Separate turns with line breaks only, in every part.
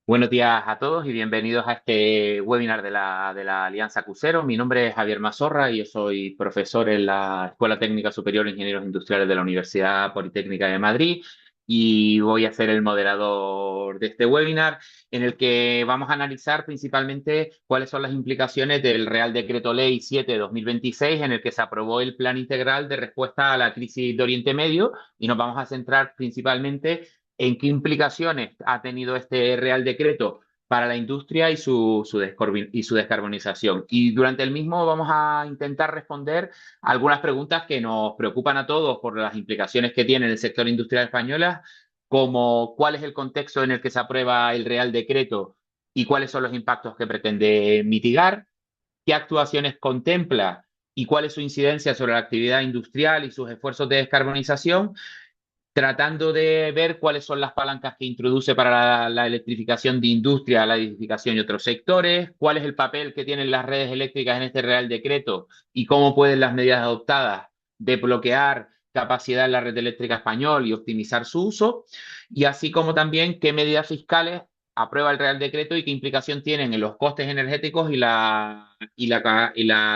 Buenos días a todos y bienvenidos a este webinar de la Alianza Crucero. Mi nombre es Javier Mazorra y yo soy profesor en la Escuela Técnica Superior de Ingenieros Industriales de la Universidad Politécnica de Madrid y voy a ser el moderador de este webinar en el que vamos a analizar principalmente cuáles son las implicaciones del Real Decreto Ley 7/2026 en el que se aprobó el Plan Integral de Respuesta a la Crisis de Oriente Medio y nos vamos a centrar principalmente en qué implicaciones ha tenido este Real Decreto para la industria y su descarbonización. Y durante el mismo vamos a intentar responder algunas preguntas que nos preocupan a todos por las implicaciones que tiene en el sector industrial español, como cuál es el contexto en el que se aprueba el Real Decreto y cuáles son los impactos que pretende mitigar, qué actuaciones contempla y cuál es su incidencia sobre la actividad industrial y sus esfuerzos de descarbonización, tratando de ver cuáles son las palancas que introduce para la electrificación de industria, la edificación y otros sectores, cuál es el papel que tienen las redes eléctricas en este Real Decreto y cómo pueden las medidas adoptadas desbloquear capacidad en la red eléctrica española y optimizar su uso, y así como también qué medidas fiscales aprueba el Real Decreto y qué implicación tienen en los costes energéticos y la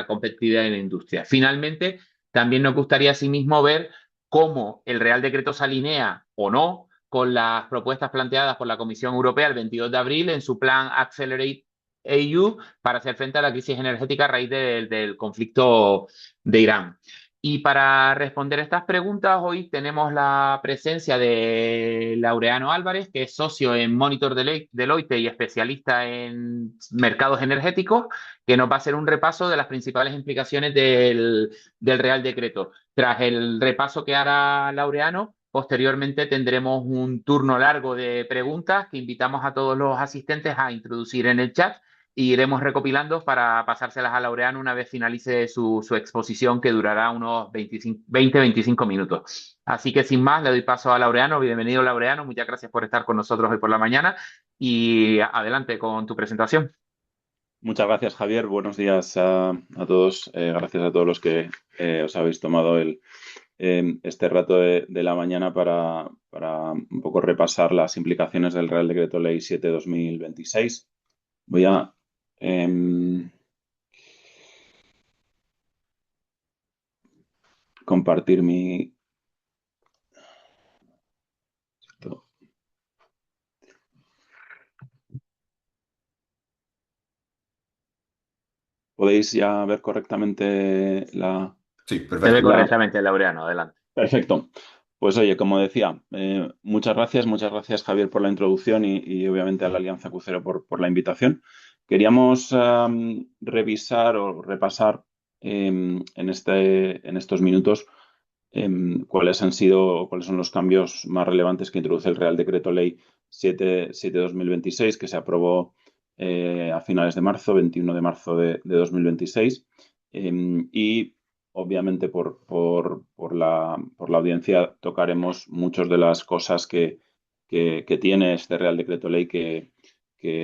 competitividad de la industria. Finalmente, también nos gustaría asimismo ver cómo el Real Decreto se alinea o no con las propuestas planteadas por la Comisión Europea el 22 de abril en su plan Accelerate EU para hacer frente a la crisis energética a raíz del conflicto de Irán. Y para responder estas preguntas, hoy tenemos la presencia de Laureano Álvarez, que es socio en Monitor Deloitte y especialista en mercados energéticos, que nos va a hacer un repaso de las principales implicaciones del Real Decreto. Tras el repaso que hará Laureano, posteriormente tendremos un turno largo de preguntas que invitamos a todos los asistentes a introducir en el chat y iremos recopilando para pasárselas a Laureano una vez finalice su exposición, que durará unos 20-25 minutos. Así que sin más, le doy paso a Laureano. Bienvenido, Laureano. Muchas gracias por estar con nosotros hoy por la mañana y adelante con tu presentación.
Muchas gracias, Javier. Buenos días a todos. Gracias a todos los que os habéis tomado este rato de la mañana para un poco repasar las implicaciones del Real Decreto Ley 7/2026. Voy a compartir mi... ¿Podéis ya ver correctamente la...?
Sí,
Se ve
perfecto.
correctamente, Laureano. Adelante.
Perfecto. Pues oye, como decía, muchas gracias Javier por la introducción y obviamente a la Alianza Crucero por la invitación. Queríamos revisar o repasar en estos minutos cuáles son los cambios más relevantes que introduce el Real Decreto Ley 7/2026, que se aprobó a finales de marzo, 21 de marzo de 2026. Y obviamente por la audiencia tocaremos muchas de las cosas que tiene este Real Decreto Ley que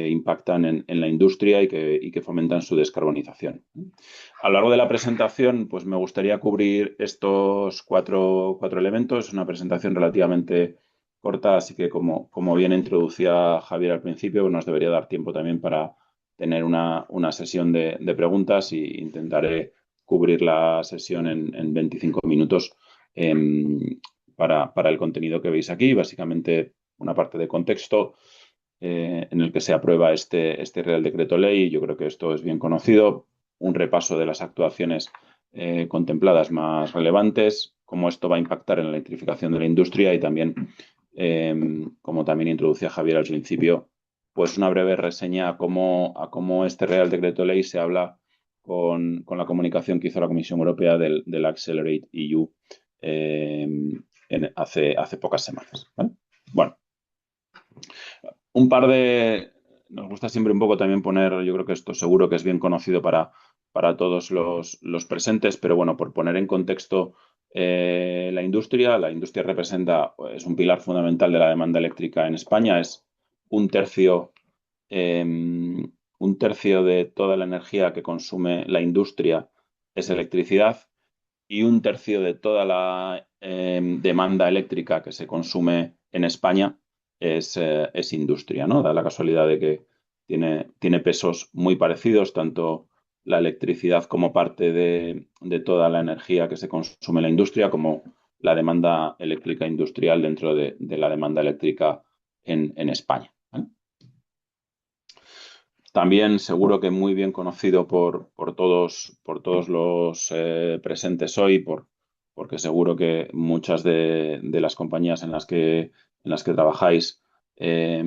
impactan en la industria y que fomentan su descarbonización. A lo largo de la presentación, pues me gustaría cubrir estos cuatro elementos. Es una presentación relativamente corta, así que como bien introducía Javier al principio, nos debería dar tiempo también para tener una sesión de preguntas y intentaré cubrir la sesión en 25 minutos para el contenido que veis aquí. Básicamente, una parte de contexto en el que se aprueba este Real Decreto Ley. Yo creo que esto es bien conocido. Un repaso de las actuaciones contempladas más relevantes, cómo esto va a impactar en la electrificación de la industria y también, como también introducía Javier al principio, pues una breve reseña a cómo este Real Decreto Ley se habla con la comunicación que hizo la Comisión Europea del Accelerate EU hace pocas semanas. ¿Vale? Bueno, un par de... Nos gusta siempre un poco también poner, yo creo que esto seguro que es bien conocido para todos los presentes, pero bueno, por poner en contexto la industria representa, es un pilar fundamental de la demanda eléctrica en España, es un tercio, un tercio de toda la energía que consume la industria es electricidad y un tercio de toda la demanda eléctrica que se consume en España es industria, ¿no? Da la casualidad de que tiene pesos muy parecidos, tanto la electricidad como parte de toda la energía que se consume en la industria, como la demanda eléctrica industrial dentro de la demanda eléctrica en España. También seguro que muy bien conocido por todos los presentes hoy, porque seguro que muchas de las compañías en las que trabajáis eh,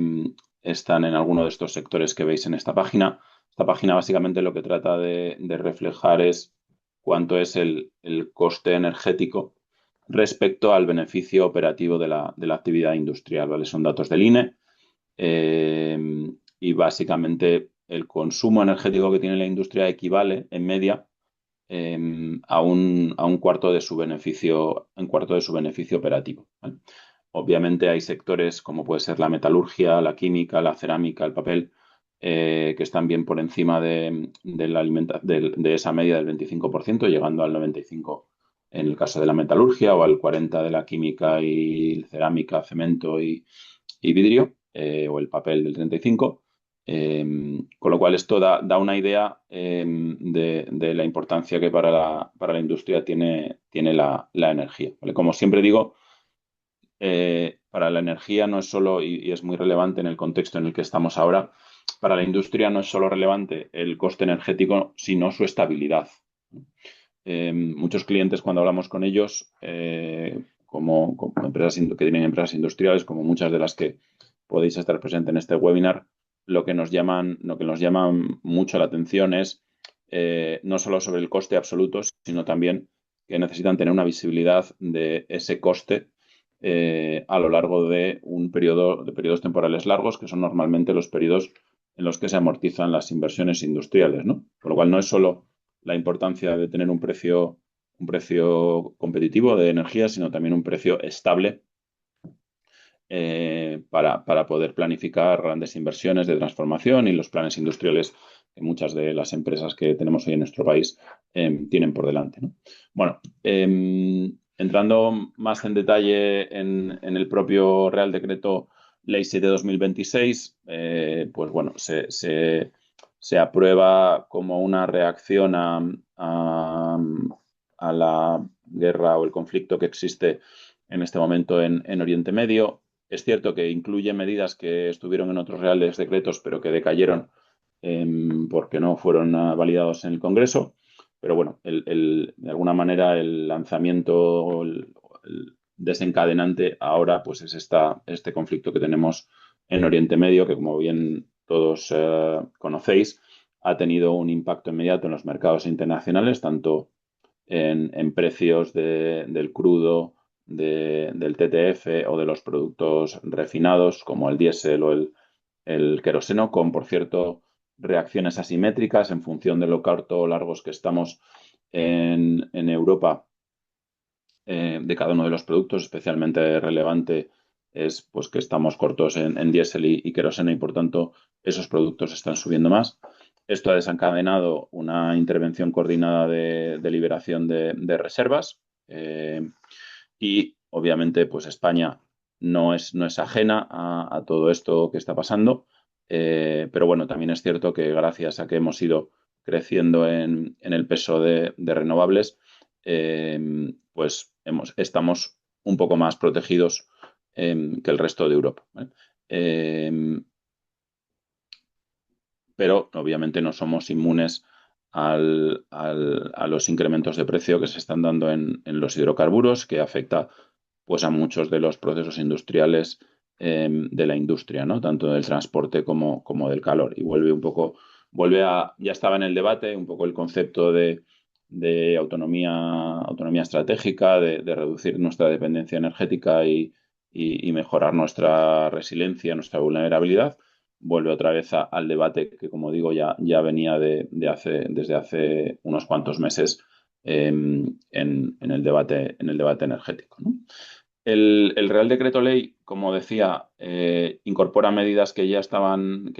están en alguno de estos sectores que veis en esta página. Esta página básicamente lo que trata de reflejar es cuánto es el coste energético respecto al beneficio operativo de la actividad industrial, ¿vale? Son datos del INE y básicamente el consumo energético que tiene la industria equivale en media a un cuarto de su beneficio operativo, ¿vale? Obviamente hay sectores como puede ser la metalurgia, la química, la cerámica, el papel, que están bien por encima de esa media del 25%, llegando al 95% en el caso de la metalurgia o al 40% de la química y cerámica, cemento y vidrio, o el papel del 35%. Con lo cual esto da una idea de la importancia que para la industria tiene la energía, ¿vale? Como siempre digo, para la energía no es solo, y es muy relevante en el contexto en el que estamos ahora, para la industria no es solo relevante el coste energético, sino su estabilidad. Muchos clientes, cuando hablamos con ellos, como empresas que tienen empresas industriales, como muchas de las que podéis estar presentes en este webinar, lo que nos llaman mucho la atención es no solo sobre el coste absoluto, sino también que necesitan tener una visibilidad de ese coste a lo largo de periodos temporales largos, que son normalmente los periodos en los que se amortizan las inversiones industriales, ¿no? Con lo cual no es solo la importancia de tener un precio competitivo de energía, sino también un precio estable para poder planificar grandes inversiones de transformación y los planes industriales que muchas de las empresas que tenemos hoy en nuestro país tienen por delante, ¿no? Bueno, entrando más en detalle en el propio Real Decreto Ley 7/2026, pues bueno, se aprueba como una reacción a la guerra o el conflicto que existe en este momento en Oriente Medio. Es cierto que incluye medidas que estuvieron en otros reales decretos, pero que decayeron porque no fueron validados en el Congreso. Pero bueno, de alguna manera el lanzamiento, el desencadenante ahora pues es este conflicto que tenemos en Oriente Medio, que como bien todos conocéis, ha tenido un impacto inmediato en los mercados internacionales, tanto en precios del crudo, del TTF o de los productos refinados como el diésel o el queroseno, con, por cierto, reacciones asimétricas en función de lo corto o largos que estamos en Europa de cada uno de los productos. Especialmente relevante es pues, que estamos cortos en diésel y queroseno y, por tanto, esos productos están subiendo más. Esto ha desencadenado una intervención coordinada de liberación de reservas y, obviamente, pues España no es ajena a todo esto que está pasando, pero bueno, también es cierto que gracias a que hemos ido creciendo en el peso de renovables, pues estamos un poco más protegidos que el resto de Europa, ¿vale? Pero obviamente no somos inmunes a los incrementos de precio que se están dando en los hidrocarburos, que afecta pues a muchos de los procesos industriales de la industria, ¿no? Tanto del transporte como del calor. Y ya estaba en el debate un poco el concepto de autonomía estratégica, de reducir nuestra dependencia energética y mejorar nuestra resiliencia, nuestra vulnerabilidad. Vuelve otra vez al debate que, como digo, ya venía desde hace unos cuantos meses en el debate energético, ¿no? El Real Decreto Ley, como decía, incorpora medidas que ya estaban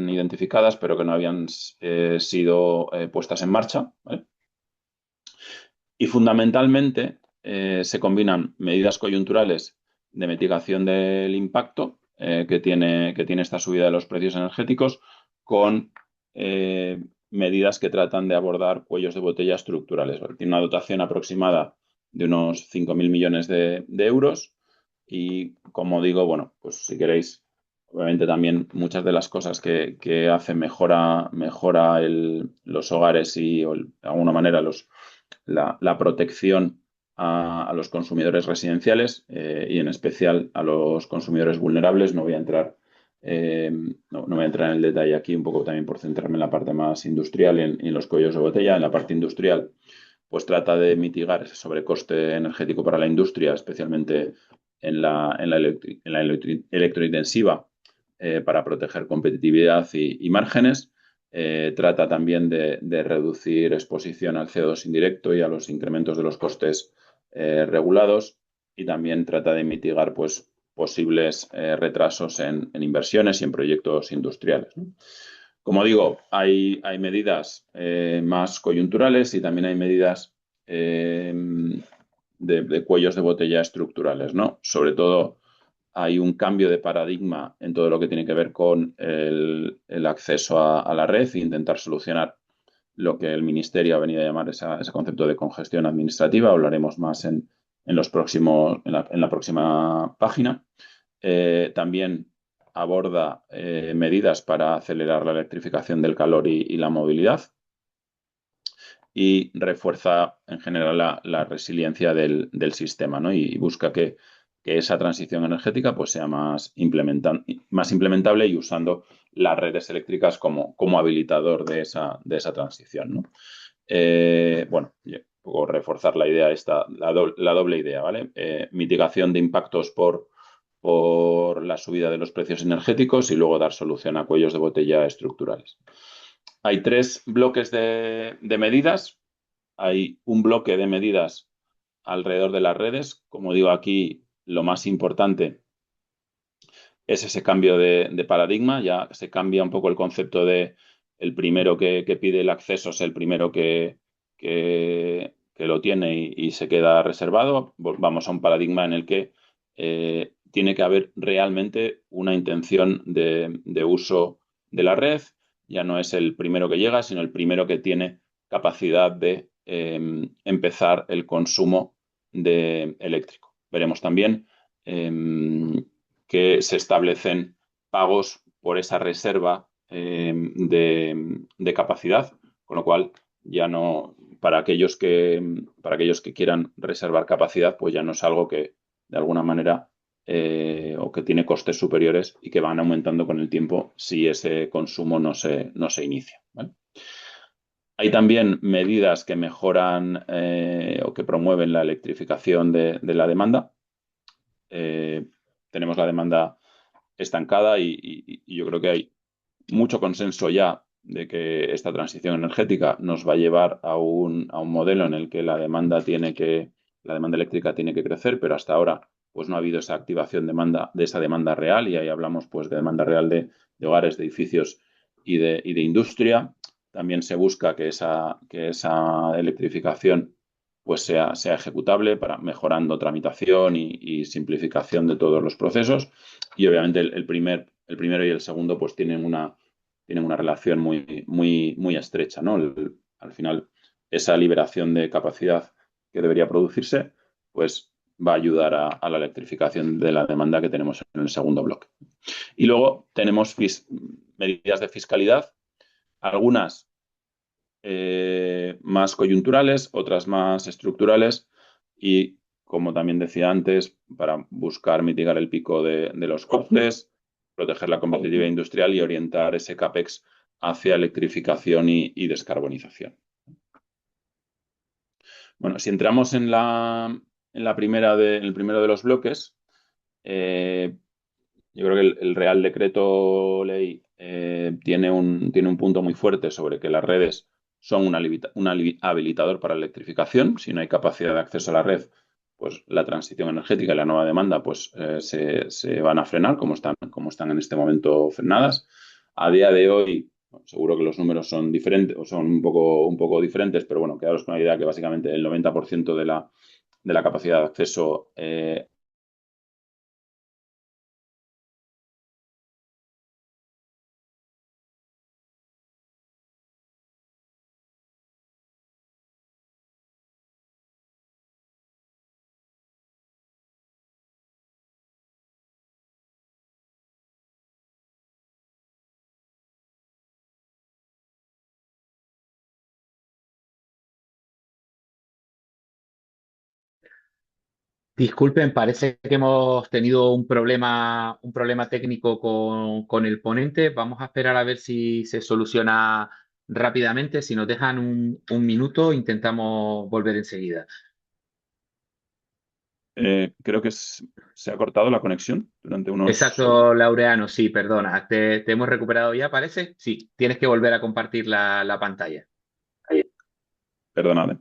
identificadas, pero que no habían sido puestas en marcha, ¿vale? Y fundamentalmente se combinan medidas coyunturales de mitigación del impacto que tiene esta subida de los precios energéticos con medidas que tratan de abordar cuellos de botella estructurales. Tiene una dotación aproximada de unos 5.000 millones de euros y, como digo, bueno, pues si queréis, obviamente también muchas de las cosas que hace mejora los hogares y de alguna manera la protección a los consumidores residenciales y en especial a los consumidores vulnerables. No voy a entrar, no voy a entrar en el detalle aquí, un poco también por centrarme en la parte más industrial y en los cuellos de botella. En la parte industrial, pues trata de mitigar ese sobrecoste energético para la industria, especialmente en la electrointensiva, para proteger competitividad y márgenes. Trata también de reducir exposición al CO2 indirecto y a los incrementos de los costes regulados, y también trata de mitigar pues, posibles retrasos en inversiones y en proyectos industriales, ¿no? Como digo, hay medidas más coyunturales y también hay medidas de cuellos de botella estructurales, ¿no? Sobre todo hay un cambio de paradigma en todo lo que tiene que ver con el acceso a la red e intentar solucionar lo que el Ministerio ha venido a llamar ese concepto de congestión administrativa. Hablaremos más en la próxima página. También aborda medidas para acelerar la electrificación del calor y la movilidad, y refuerza en general la resiliencia del sistema, ¿no? Y busca que esa transición energética pues, sea más implementable y usando las redes eléctricas como habilitador de esa transición, ¿no? Bueno, un poco reforzar la idea la doble idea, ¿vale? Mitigación de impactos por la subida de los precios energéticos y luego dar solución a cuellos de botella estructurales. Hay tres bloques de medidas. Hay un bloque de medidas alrededor de las redes. Como digo aquí, lo más importante es ese cambio de paradigma. Ya se cambia un poco el concepto de el primero que pide el acceso es el primero que lo tiene y se queda reservado. Vamos a un paradigma en el que tiene que haber realmente una intención de uso de la red. Ya no es el primero que llega, sino el primero que tiene capacidad de empezar el consumo eléctrico. Veremos también que se establecen pagos por esa reserva de capacidad, con lo cual ya no, para aquellos que quieran reservar capacidad, pues ya no es algo que de alguna manera o que tiene costes superiores y que van aumentando con el tiempo si ese consumo no se inicia, ¿vale? Hay también medidas que mejoran o que promueven la electrificación de la demanda. Tenemos la demanda estancada y yo creo que hay mucho consenso ya de que esta transición energética nos va a llevar a un modelo en el que la demanda eléctrica tiene que crecer, pero hasta ahora pues no ha habido esa activación de esa demanda real, y ahí hablamos pues de demanda real de hogares, de edificios y de industria. También se busca que esa electrificación pues sea ejecutable mejorando tramitación y simplificación de todos los procesos. Y obviamente el primero y el segundo pues tienen una relación muy, muy, muy estrecha, ¿no? Al final, esa liberación de capacidad que debería producirse, pues va a ayudar a la electrificación de la demanda que tenemos en el segundo bloque. Y luego tenemos medidas de fiscalidad, algunas más coyunturales, otras más estructurales, y, como también decía antes, para buscar mitigar el pico de los costes, proteger la competitividad industrial y orientar ese CAPEX hacia electrificación y descarbonización. Bueno, si entramos en el primero de los bloques, yo creo que el Real Decreto Ley tiene un punto muy fuerte sobre que las redes son un habilitador para la electrificación. Si no hay capacidad de acceso a la red, pues la transición energética y la nueva demanda pues, se van a frenar, como están en este momento frenadas. A día de hoy, bueno, seguro que los números son diferentes o son un poco diferentes, pero bueno, quedaros con la idea que básicamente el 90% de la capacidad de acceso
Disculpen, parece que hemos tenido un problema técnico con el ponente. Vamos a esperar a ver si se soluciona rápidamente. Si nos dejan un minuto, intentamos volver enseguida.
Creo que se ha cortado la conexión durante unos segundos.
Exacto, Laureano, sí, perdona. ¿Te hemos recuperado ya, parece? Sí, tienes que volver a compartir la pantalla.
Perdonad.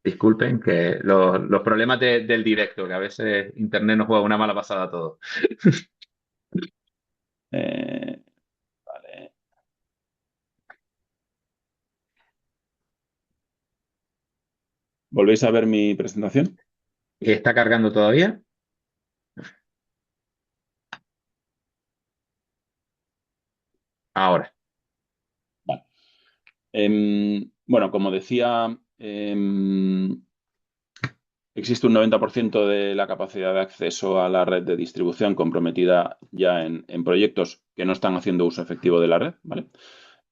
Disculpen que los problemas del directo, que a veces Internet nos juega una mala pasada a todos.
Eh, vale. ¿Volvéis a ver mi presentación?
¿Está cargando todavía? Ahora.
Vale. Bueno, como decía, existe un 90% de la capacidad de acceso a la red de distribución comprometida ya en proyectos que no están haciendo uso efectivo de la red, ¿vale?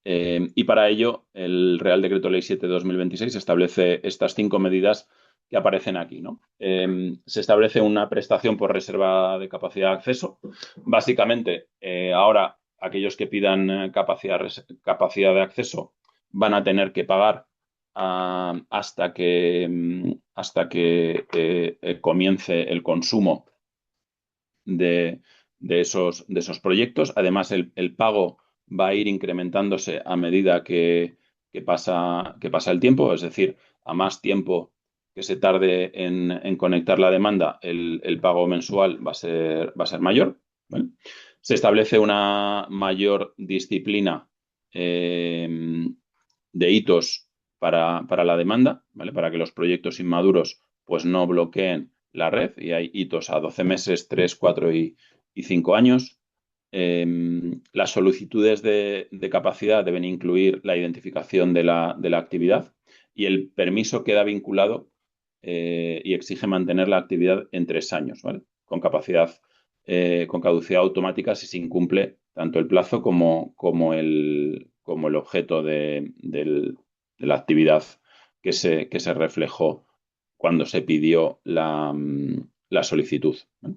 Y para ello, el Real Decreto Ley 7 de 2026 establece estas 5 medidas que aparecen aquí, ¿no? Se establece una prestación por reserva de capacidad de acceso. Básicamente, ahora aquellos que pidan capacidad de acceso van a tener que pagar hasta que comience el consumo de, de esos proyectos. Además, el pago va a ir incrementándose a medida que pasa el tiempo, es decir, a más tiempo que se tarde en conectar la demanda, el pago mensual va a ser mayor. ¿Vale? Se establece una mayor disciplina eh, de hitos para la demanda, ¿vale? Para que los proyectos inmaduros pues, no bloqueen la red, y hay hitos a 12 meses, 3, 4 y 5 años. Las solicitudes de capacidad deben incluir la identificación de la actividad, y el permiso queda vinculado y exige mantener la actividad en 3 años, ¿vale? Con caducidad automática si se incumple tanto el plazo como el objeto de la actividad que se reflejó cuando se pidió la solicitud, ¿no?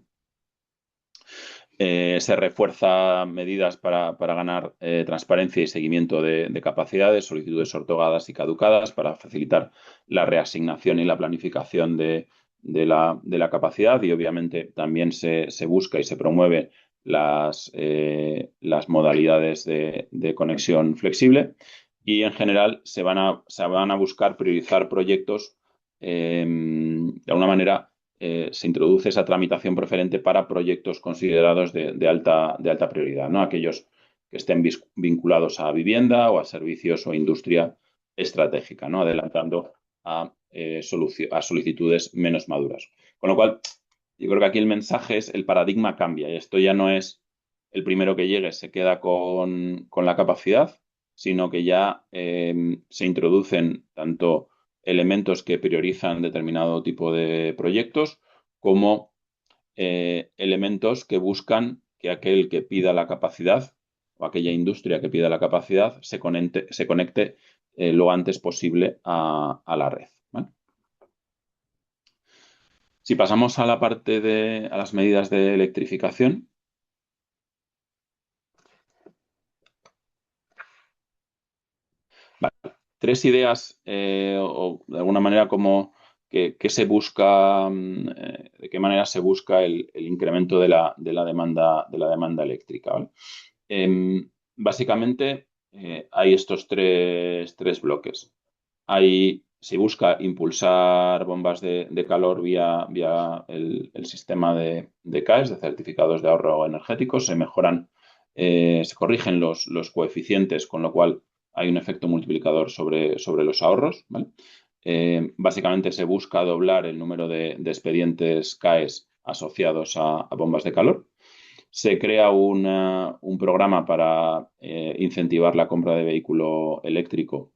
Se refuerza medidas para ganar transparencia y seguimiento de capacidades, solicitudes ortogadas y caducadas, para facilitar la reasignación y la planificación de la capacidad, y obviamente también se busca y se promueve las modalidades de conexión flexible, y en general se van a buscar priorizar proyectos de alguna manera. Se introduce esa tramitación preferente para proyectos considerados de alta prioridad, ¿no? Aquellos que estén vinculados a vivienda o a servicios o industria estratégica, ¿no? Adelantando a solicitudes menos maduras. Con lo cual, yo creo que aquí el mensaje es: el paradigma cambia, y esto ya no es el primero que llegue se queda con la capacidad, sino que ya se introducen tanto elementos que priorizan determinado tipo de proyectos, como elementos que buscan que aquel que pida la capacidad, o aquella industria que pida la capacidad, se conecte lo antes posible a la red, ¿vale? Si pasamos a la parte a las medidas de electrificación. Vale. Tres ideas, o de alguna manera, como que se busca, de qué manera se busca el incremento de la demanda eléctrica, ¿vale? Básicamente, hay estos tres bloques. Se busca impulsar bombas de calor vía el sistema de CAES, de certificados de ahorro energético. Se corrigen los coeficientes, con lo cual hay un efecto multiplicador sobre los ahorros, ¿vale? Básicamente se busca doblar el número de expedientes CAES asociados a bombas de calor. Se crea un programa para incentivar la compra de vehículo eléctrico,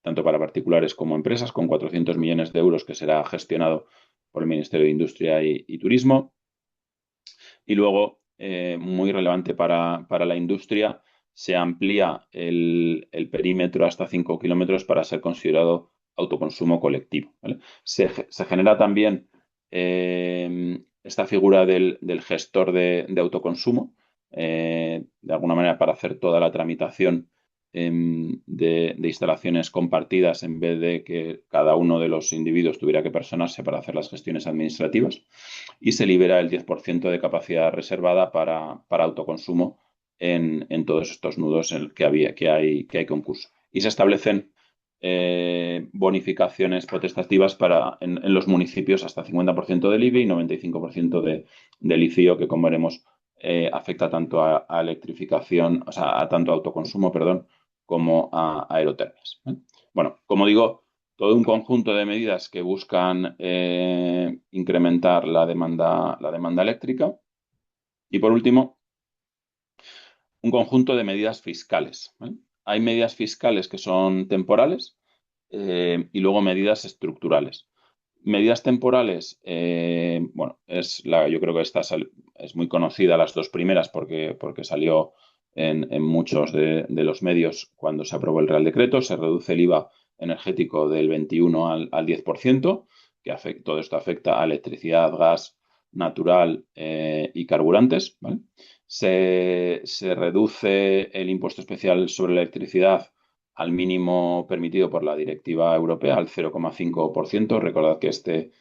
tanto para particulares como empresas, con 400 millones de euros, que será gestionado por el Ministerio de Industria y Turismo. Y luego, muy relevante para la industria, se amplía el perímetro hasta 5 kilómetros para ser considerado autoconsumo colectivo, ¿vale? Se genera también esta figura del gestor de autoconsumo, de alguna manera para hacer toda la tramitación de instalaciones compartidas en vez de que cada uno de los individuos tuviera que personarse para hacer las gestiones administrativas. Y se libera el 10% de capacidad reservada para autoconsumo en todos estos nudos que hay concurso. Y se establecen bonificaciones potestativas en los municipios hasta 50% del IBI y 95% del ICIO, que como veremos afecta tanto a electrificación, o sea, a tanto autoconsumo, perdón, como a aerotermias. Bueno, como digo, todo un conjunto de medidas que buscan incrementar la demanda eléctrica. Y por último, un conjunto de medidas fiscales. Hay medidas fiscales que son temporales y luego medidas estructurales. Medidas temporales, bueno, yo creo que esta es muy conocida, las dos primeras, porque salió en muchos de los medios cuando se aprobó el Real Decreto. Se reduce el IVA energético del 21 al 10%, todo esto afecta a electricidad, gas natural y carburantes, ¿vale? Se reduce el impuesto especial sobre la electricidad al mínimo permitido por la directiva europea, al 0,5%. Recordad que este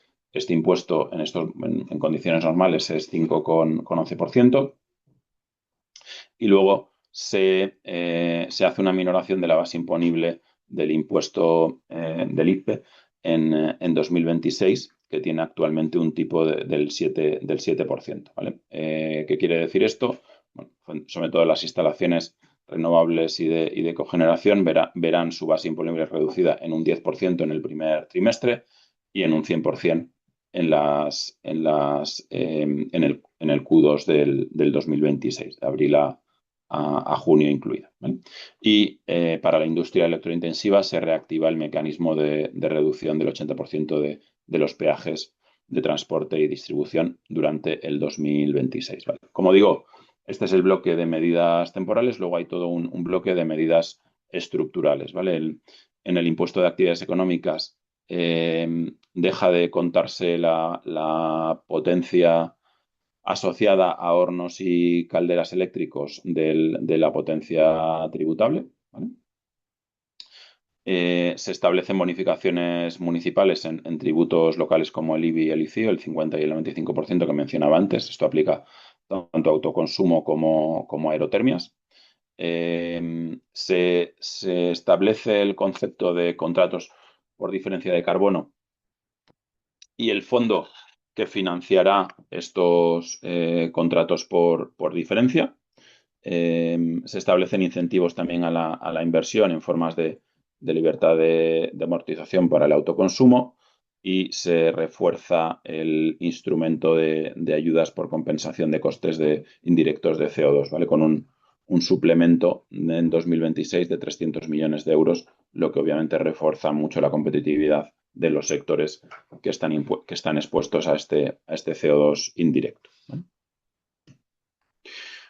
impuesto en condiciones normales es 5,11%. Y luego se hace una minoración de la base imponible del impuesto del IPE en 2026, que tiene actualmente un tipo del 7%. ¿Vale? ¿Qué quiere decir esto? Bueno, sobre todo las instalaciones renovables y de cogeneración verán su base imponible reducida en un 10% en el primer trimestre y en un 100% en el Q2 del 2026, de abril a junio incluida. ¿Vale? Y para la industria electrointensiva se reactiva el mecanismo de reducción del 80% de los peajes de transporte y distribución durante el 2026. ¿Vale? Como digo, este es el bloque de medidas temporales, luego hay todo un bloque de medidas estructurales. ¿Vale? En el impuesto de actividades económicas deja de contarse la potencia asociada a hornos y calderas eléctricos de la potencia tributable. ¿Vale? Se establecen bonificaciones municipales en tributos locales como el IBI y el ICIO, el 50 y el 95% que mencionaba antes. Esto aplica tanto a autoconsumo como a aerotermias. Se establece el concepto de contratos por diferencia de carbono y el fondo que financiará estos contratos por diferencia. Se establecen incentivos también a la inversión en formas de libertad de amortización para el autoconsumo y se refuerza el instrumento de ayudas por compensación de costes indirectos de CO2, ¿vale? Con un suplemento en 2026 de 300 millones de euros, lo que obviamente refuerza mucho la competitividad de los sectores que están expuestos a este CO2 indirecto, ¿vale?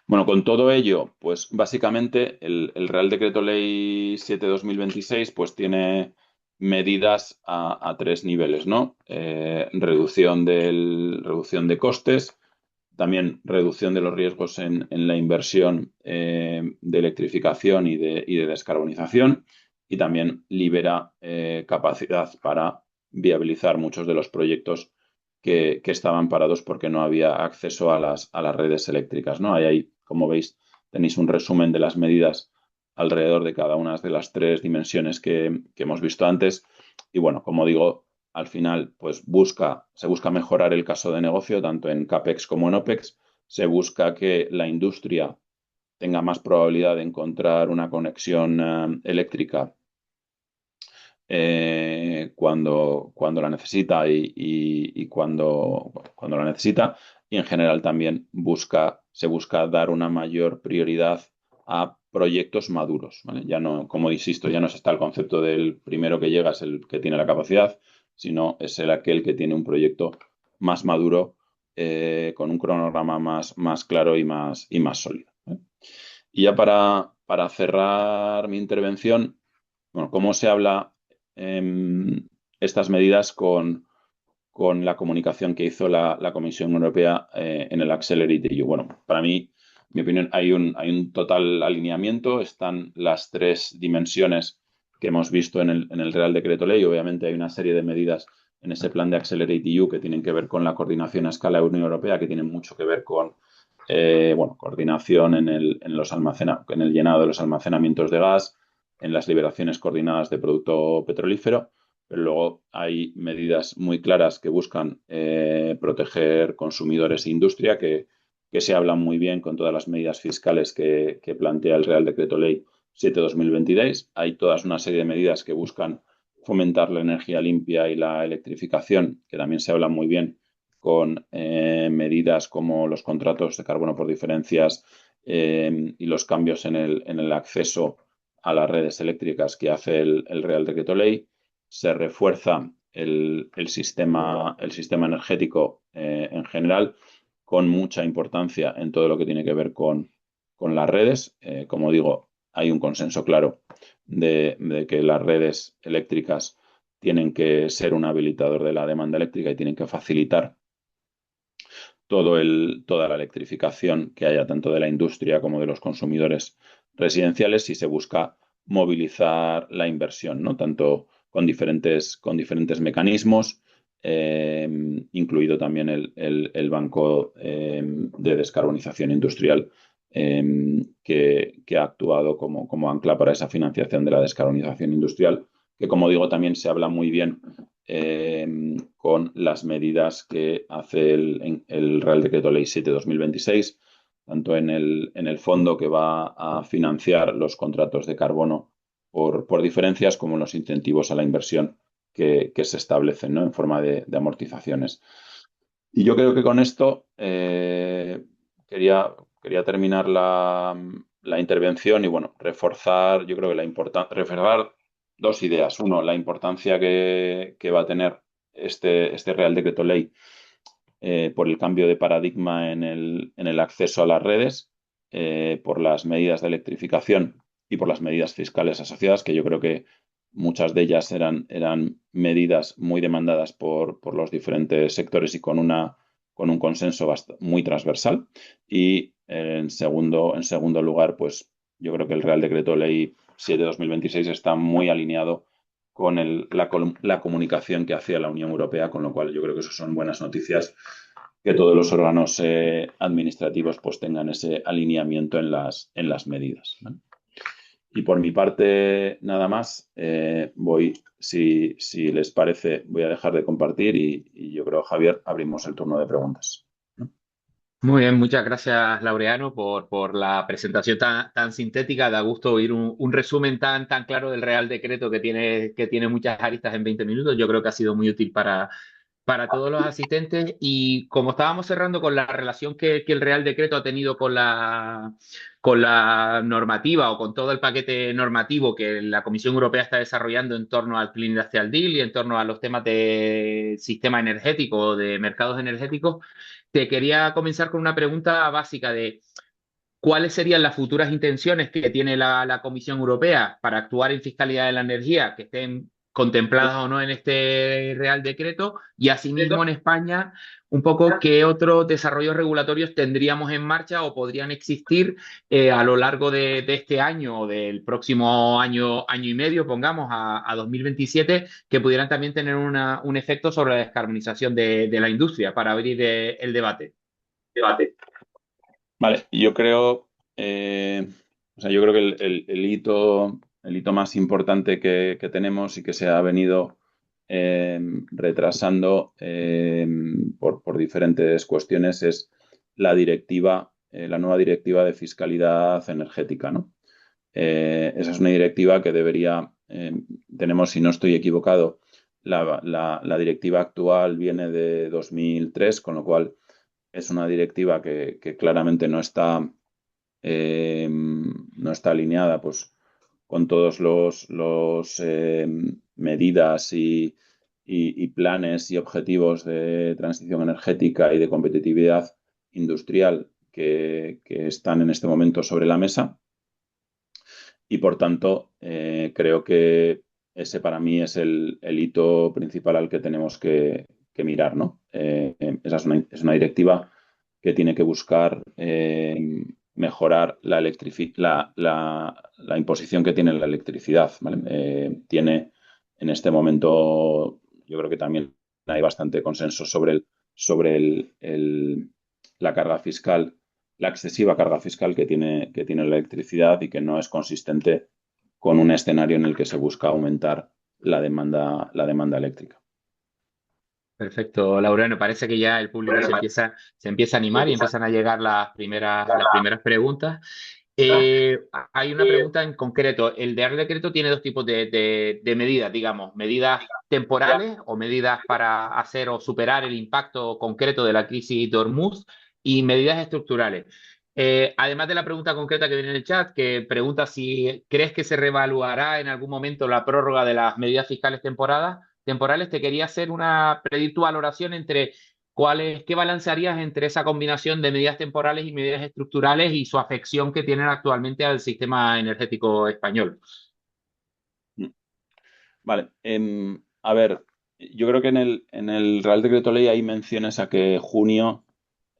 Bueno, con todo ello, pues básicamente el Real Decreto Ley 7/2026 pues tiene medidas a tres niveles, ¿no? Reducción de costes, también reducción de los riesgos en la inversión de electrificación y de descarbonización, y también libera capacidad para viabilizar muchos de los proyectos que estaban parados porque no había acceso a las redes eléctricas, ¿no? Ahí, como veis, tenéis un resumen de las medidas alrededor de cada una de las tres dimensiones que hemos visto antes. Y bueno, como digo, al final, pues se busca mejorar el caso de negocio, tanto en CAPEX como en OPEX. Se busca que la industria tenga más probabilidad de encontrar una conexión eléctrica cuando la necesita y cuando la necesita. Y en general también se busca dar una mayor prioridad a proyectos maduros, ¿vale? Ya no, como insisto, ya no está el concepto del primero que llega es el que tiene la capacidad, sino es aquel que tiene un proyecto más maduro, con un cronograma más claro y más sólido, ¿vale? Y ya para cerrar mi intervención, bueno, ¿cómo se habla estas medidas con con la comunicación que hizo la Comisión Europea en el Accelerate EU. Bueno, para mí, mi opinión, hay un total alineamiento. Están las tres dimensiones que hemos visto en el Real Decreto Ley. Obviamente hay una serie de medidas en ese plan de Accelerate EU que tienen que ver con la coordinación a escala Unión Europea, que tienen mucho que ver con coordinación en el llenado de los almacenamientos de gas, en las liberaciones coordinadas de producto petrolífero, pero luego hay medidas muy claras que buscan proteger consumidores e industria, que se hablan muy bien con todas las medidas fiscales que plantea el Real Decreto Ley 7/2026. Hay toda una serie de medidas que buscan fomentar la energía limpia y la electrificación, que también se habla muy bien con medidas como los contratos de carbono por diferencias y los cambios en el acceso a las redes eléctricas que hace el Real Decreto Ley. Se refuerza el sistema energético en general, con mucha importancia en todo lo que tiene que ver con las redes. Como digo, hay un consenso claro de que las redes eléctricas tienen que ser un habilitador de la demanda eléctrica y tienen que facilitar toda la electrificación que haya tanto de la industria como de los consumidores residenciales, si se busca movilizar la inversión, ¿no? Tanto con diferentes mecanismos, incluido también el Banco de Descarbonización Industrial, que ha actuado como ancla para esa financiación de la descarbonización industrial, que, como digo, también se habla muy bien con las medidas que hace el Real Decreto Ley 7/2026, tanto en el fondo que va a financiar los contratos de carbono por diferencias, como en los incentivos a la inversión que se establecen, ¿no?, en forma de amortizaciones. Y yo creo que con esto quería terminar la intervención y, bueno, reforzar, yo creo que reforzar dos ideas. Uno, la importancia que va a tener este Real Decreto Ley por el cambio de paradigma en el acceso a las redes, por las medidas de electrificación y por las medidas fiscales asociadas, que yo creo que muchas de ellas eran medidas muy demandadas por los diferentes sectores y con un consenso muy transversal. Y en segundo lugar, pues yo creo que el Real Decreto Ley 7/2026 está muy alineado con la comunicación que hacía la Unión Europea, con lo cual yo creo que eso son buenas noticias, que todos los órganos administrativos pues tengan ese alineamiento en las medidas, ¿vale? Y por mi parte, nada más. Si les parece, voy a dejar de compartir y yo creo, Javier, abrimos el turno de preguntas.
Muy bien, muchas gracias, Laureano, por la presentación tan sintética. Da gusto oír un resumen tan claro del Real Decreto que tiene muchas aristas en 20 minutos. Yo creo que ha sido muy útil para todos los asistentes. Y como estábamos cerrando con la relación que el Real Decreto ha tenido con la normativa o con todo el paquete normativo que la Comisión Europea está desarrollando en torno al Clean Industrial Deal y en torno a los temas de sistema energético o de mercados energéticos, te quería comenzar con una pregunta básica de cuáles serían las futuras intenciones que tiene la Comisión Europea para actuar en fiscalidad de la energía, que estén contempladas o no en este Real Decreto, y asimismo en España, un poco qué otros desarrollos regulatorios tendríamos en marcha o podrían existir a lo largo de este año o del próximo año y medio, pongamos, a 2027, que pudieran también tener un efecto sobre la descarbonización de la industria para abrir el debate.
Vale, yo creo que el hito más importante que tenemos y que se ha venido retrasando por diferentes cuestiones es la nueva directiva de fiscalidad energética, ¿no? Esa es una directiva que tenemos, si no estoy equivocado, la directiva actual viene de 2003, con lo cual es una directiva que claramente no está alineada, pues, con todos los medidas y planes y objetivos de transición energética y de competitividad industrial que están en este momento sobre la mesa. Y, por tanto, creo que ese para mí es el hito principal al que tenemos que que mirar, ¿no? Esa es una directiva que tiene que buscar mejorar la imposición que tiene la electricidad, ¿vale? Tiene en este momento, yo creo que también hay bastante consenso sobre la carga fiscal, la excesiva carga fiscal que tiene la electricidad y que no es consistente con un escenario en el que se busca aumentar la demanda eléctrica.
Perfecto, Laureano. Parece que ya el público se empieza a animar y empiezan a llegar las primeras preguntas. Hay una pregunta en concreto. El Real Decreto tiene dos tipos de medidas, digamos, medidas temporales o medidas para hacer o superar el impacto concreto de la crisis de Hormuz y medidas estructurales. Además de la pregunta concreta que viene en el chat, que pregunta si crees que se reevaluará en algún momento la prórroga de las medidas fiscales temporales, te quería pedir tu valoración entre qué balancearías entre esa combinación de medidas temporales y medidas estructurales y su afección que tienen actualmente al sistema energético español.
Vale, a ver, yo creo que en el Real Decreto Ley hay menciones a que junio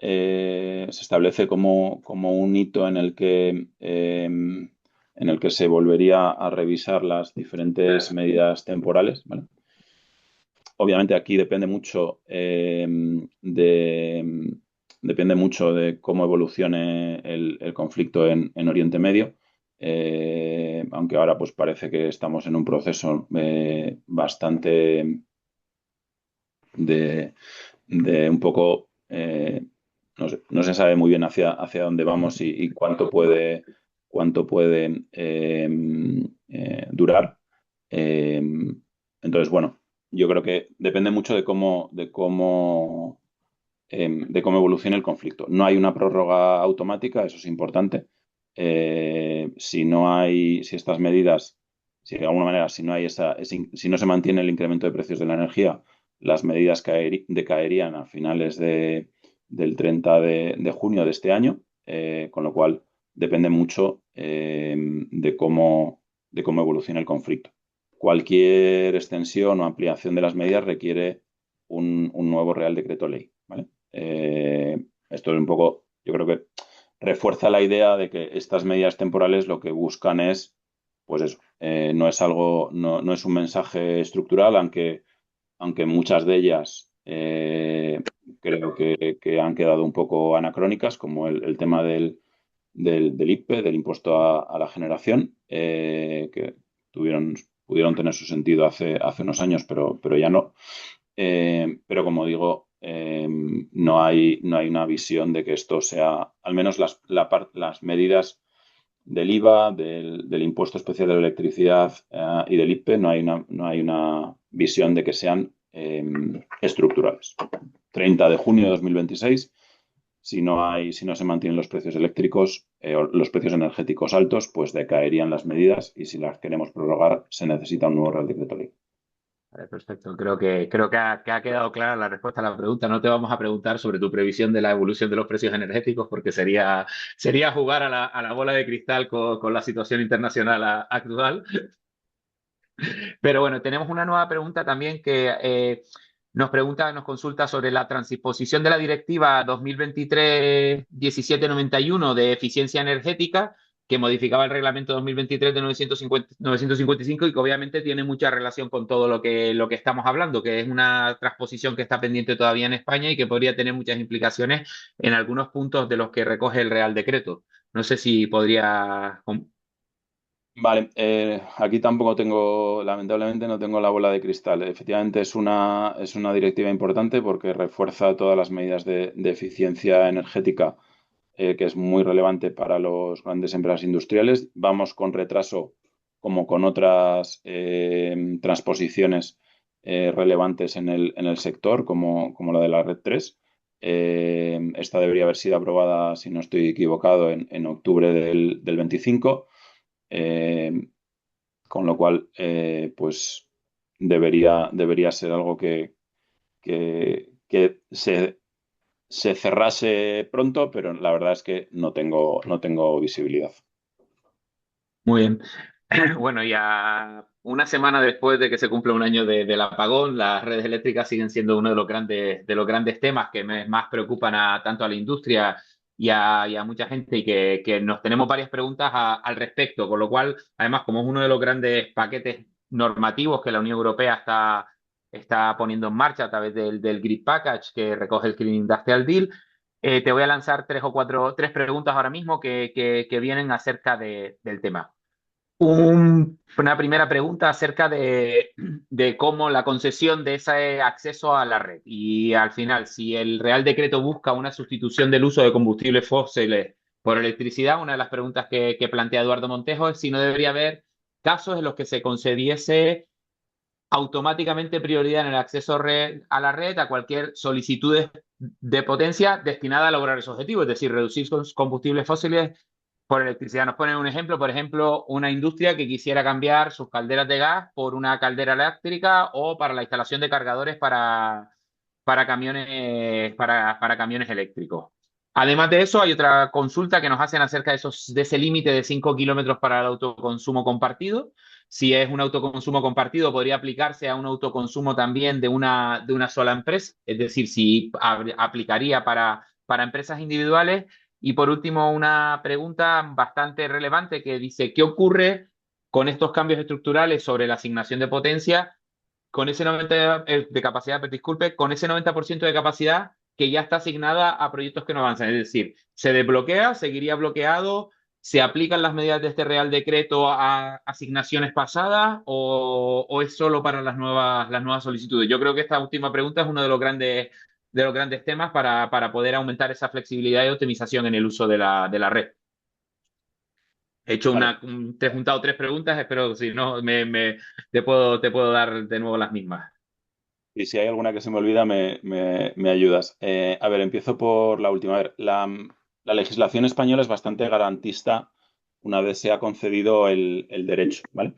se establece como un hito en el que se volvería a revisar las diferentes medidas temporales, ¿vale? Obviamente aquí depende mucho de cómo evolucione el conflicto en Oriente Medio. Aunque ahora pues parece que estamos en un proceso bastante de un poco, no se sabe muy bien hacia dónde vamos y cuánto puede durar. Eh, entonces, bueno, yo creo que depende mucho de cómo evolucione el conflicto. No hay una prórroga automática, eso es importante. Si estas medidas, si de alguna manera, si no se mantiene el incremento de precios de la energía, las medidas decaerían a finales del 30 de junio de este año, con lo cual depende mucho de cómo evoluciona el conflicto. Cualquier extensión o ampliación de las medidas requiere un nuevo Real Decreto Ley, ¿vale? Esto es un poco, yo creo que refuerza la idea de que estas medidas temporales lo que buscan es, pues eso, no es un mensaje estructural, aunque muchas de ellas creo que han quedado un poco anacrónicas, como el tema del IPE, del impuesto a la generación, que pudieron tener su sentido hace unos años, pero ya no. Pero como digo, no hay una visión de que esto sea, al menos las medidas del IVA, del impuesto especial de la electricidad y del IPE, no hay una visión de que sean estructurales. 30 de junio de 2026, si no se mantienen los precios eléctricos o los precios energéticos altos, pues decaerían las medidas y si las queremos prorrogar se necesita un nuevo Real Decreto Ley.
Vale, perfecto. Creo que ha quedado clara la respuesta a la pregunta. No te vamos a preguntar sobre tu previsión de la evolución de los precios energéticos porque sería jugar a la bola de cristal con la situación internacional actual. Pero bueno, tenemos una nueva pregunta también que nos consulta sobre la transposición de la Directiva 2023-1791 de eficiencia energética, que modificaba el reglamento 2023 de 955 y que obviamente tiene mucha relación con todo lo que estamos hablando, que es una transposición que está pendiente todavía en España y que podría tener muchas implicaciones en algunos puntos de los que recoge el Real Decreto. No sé si podría.
Vale, aquí lamentablemente no tengo la bola de cristal. Efectivamente es una directiva importante porque refuerza todas las medidas de eficiencia energética, que es muy relevante para las grandes empresas industriales. Vamos con retraso, como con otras transposiciones relevantes en el sector, como la de la Red 3. Esta debería haber sido aprobada, si no estoy equivocado, en octubre del 25. eh, con lo cual, pues debería ser algo que se cerrase pronto, pero la verdad es que no tengo visibilidad.
Muy bien. Bueno, ya una semana después de que se cumpla un año del apagón, las redes eléctricas siguen siendo uno de los grandes temas que más preocupan tanto a la industria y a mucha gente y que nos tenemos varias preguntas al respecto, con lo cual, además, como es uno de los grandes paquetes normativos que la Unión Europea está poniendo en marcha a través del Grid Package que recoge el Clean Industrial Deal, te voy a lanzar tres preguntas ahora mismo que vienen acerca del tema. Una primera pregunta acerca de cómo la concesión de ese acceso a la red. Y al final, si el Real Decreto busca una sustitución del uso de combustibles fósiles por electricidad, una de las preguntas que plantea Eduardo Montejo es si no debería haber casos en los que se concediese automáticamente prioridad en el acceso a la red a cualquier solicitud de potencia destinada a lograr esos objetivos, es decir, reducir combustibles fósiles por electricidad. Nos ponen un ejemplo, por ejemplo, una industria que quisiera cambiar sus calderas de gas por una caldera eléctrica o para la instalación de cargadores para camiones eléctricos. Además de eso, hay otra consulta que nos hacen acerca de ese límite de 5 kilómetros para el autoconsumo compartido. Si es un autoconsumo compartido, podría aplicarse a un autoconsumo también de una sola empresa, es decir, si aplicaría para empresas individuales. Y por último, una pregunta bastante relevante que dice, ¿qué ocurre con estos cambios estructurales sobre la asignación de potencia con ese 90 de capacidad, disculpe, con ese 90% de capacidad que ya está asignada a proyectos que no avanzan? Es decir, se desbloquea, seguiría bloqueado, se aplican las medidas de este Real Decreto a asignaciones pasadas o es solo para las nuevas solicitudes. Yo creo que esta última pregunta es uno de los grandes temas para poder aumentar esa flexibilidad y optimización en el uso de la red. He hecho
Vale.
te he juntado tres preguntas, espero si no te puedo dar de nuevo las mismas.
Y si hay alguna que se me olvida, me ayudas. A ver, empiezo por la última. A ver, la legislación española es bastante garantista una vez se ha concedido el derecho, ¿vale?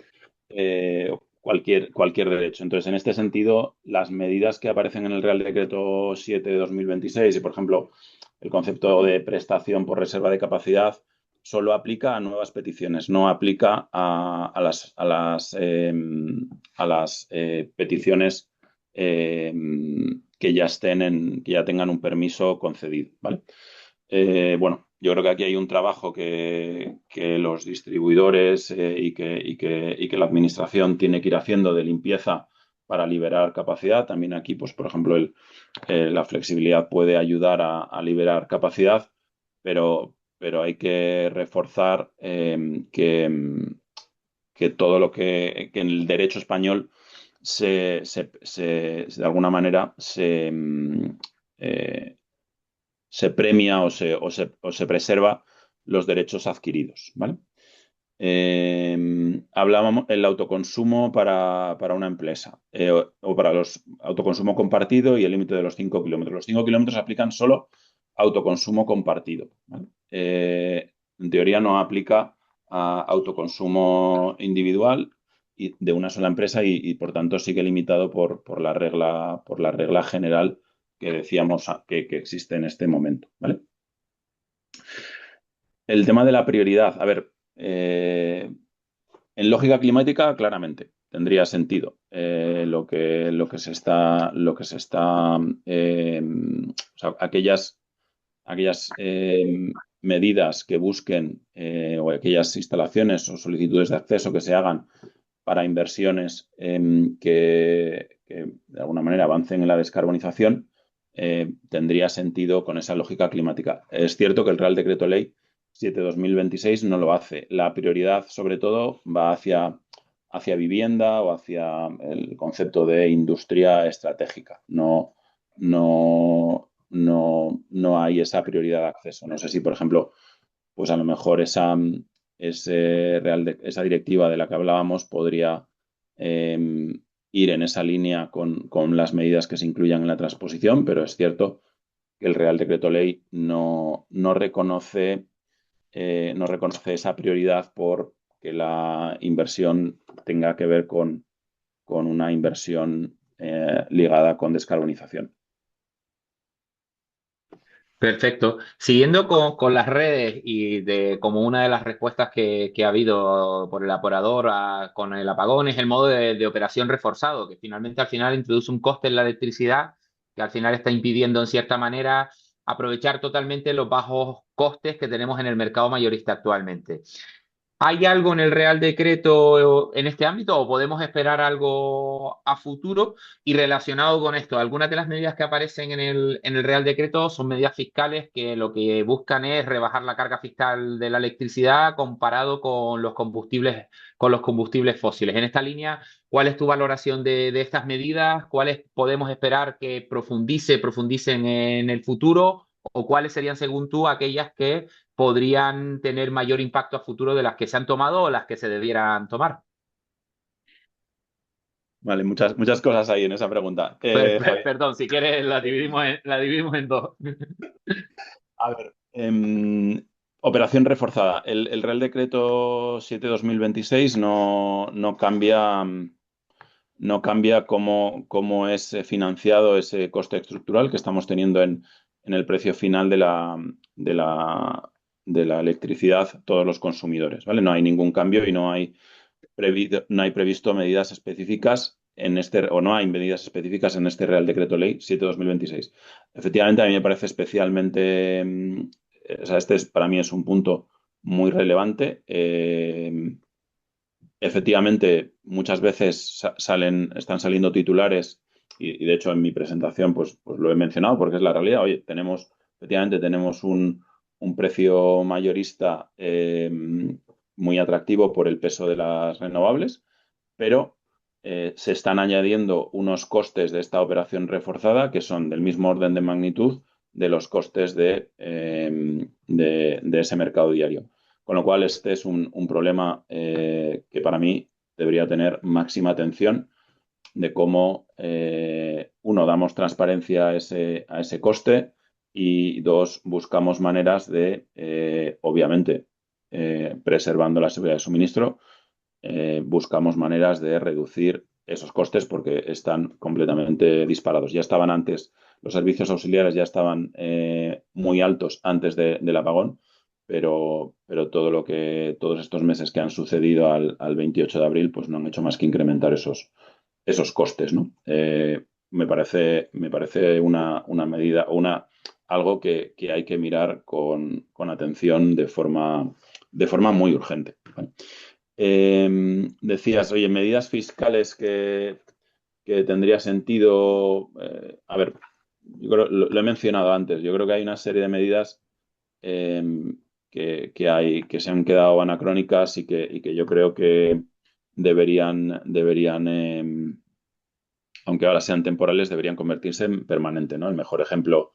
Cualquier derecho. Entonces, en este sentido, las medidas que aparecen en el Real Decreto 7 de 2026 y, por ejemplo, el concepto de prestación por reserva de capacidad, solo aplica a nuevas peticiones, no aplica a las peticiones eh, que ya tengan un permiso concedido, ¿vale? Bueno, yo creo que aquí hay un trabajo que los distribuidores y que la administración tiene que ir haciendo de limpieza para liberar capacidad. También aquí, pues, por ejemplo, la flexibilidad puede ayudar a liberar capacidad, pero hay que reforzar que todo que en el derecho español de alguna manera eh, se premia o se preserva los derechos adquiridos, ¿vale? Hablábamos el autoconsumo para una empresa o para los autoconsumo compartido y el límite de los 5 kilómetros. Los 5 kilómetros aplican solo autoconsumo compartido, ¿vale? En teoría no aplica a autoconsumo individual y de una sola empresa y, por tanto sigue limitado por la regla general que decíamos que existe en este momento, ¿vale? El tema de la prioridad, a ver, en lógica climática, claramente, tendría sentido. O sea, aquellas medidas que busquen o aquellas instalaciones o solicitudes de acceso que se hagan para inversiones que de alguna manera avancen en la descarbonización, tendría sentido con esa lógica climática. Es cierto que el Real Decreto Ley 7/2026 no lo hace. La prioridad, sobre todo, va hacia vivienda o hacia el concepto de industria estratégica. No hay esa prioridad de acceso. No sé si, por ejemplo, pues a lo mejor esa directiva de la que hablábamos podría ir en esa línea con las medidas que se incluyan en la transposición, pero es cierto que el Real Decreto Ley no reconoce esa prioridad por que la inversión tenga que ver con una inversión ligada con descarbonización.
Perfecto. Siguiendo con las redes y de como una de las respuestas que ha habido por el operador con el apagón es el modo de operación reforzado, que finalmente al final introduce un coste en la electricidad que al final está impidiendo en cierta manera aprovechar totalmente los bajos costes que tenemos en el mercado mayorista actualmente. ¿Hay algo en el Real Decreto en este ámbito o podemos esperar algo a futuro? Y relacionado con esto, algunas de las medidas que aparecen en el Real Decreto son medidas fiscales que lo que buscan es rebajar la carga fiscal de la electricidad comparado con los combustibles fósiles. En esta línea, ¿cuál es tu valoración de estas medidas? ¿Cuáles podemos esperar que profundicen en el futuro? ¿O cuáles serían, según tú, aquellas que podrían tener mayor impacto a futuro de las que se han tomado o las que se debieran tomar?
Vale, muchas cosas ahí en esa pregunta. Javier,
Perdón, si quieres la dividimos en dos.
a ver, operación reforzada. El Real Decreto 7/2026 no cambia, no cambia cómo es financiado ese coste estructural que estamos teniendo en el precio final de la, de la electricidad todos los consumidores, ¿vale? No hay ningún cambio y no hay previsto medidas específicas o no hay medidas específicas en este Real Decreto Ley 7/2026. Efectivamente, a mí me parece especialmente, o sea, para mí es un punto muy relevante. Efectivamente, muchas veces están saliendo titulares y de hecho en mi presentación pues lo he mencionado porque es la realidad. Oye, efectivamente tenemos un precio mayorista muy atractivo por el peso de las renovables, pero se están añadiendo unos costes de esta operación reforzada que son del mismo orden de magnitud de los costes de ese mercado diario. Con lo cual, este es un problema que para mí debería tener máxima atención de cómo, uno, damos transparencia a ese coste y dos, buscamos maneras de, obviamente, preservando la seguridad de suministro, buscamos maneras de reducir esos costes porque están completamente disparados. Ya estaban antes, los servicios auxiliares ya estaban muy altos antes del apagón, pero todos estos meses que han sucedido al 28 de abril, pues no han hecho más que incrementar esos costes, ¿no? Me parece una medida, algo que hay que mirar con atención de forma muy urgente. ¿Vale? Decías, oye, medidas fiscales que tendría sentido. A ver, yo creo, lo he mencionado antes. Yo creo que hay una serie de medidas eh, que se han quedado anacrónicas y que yo creo que deberían, aunque ahora sean temporales, deberían convertirse en permanente, ¿no? El mejor ejemplo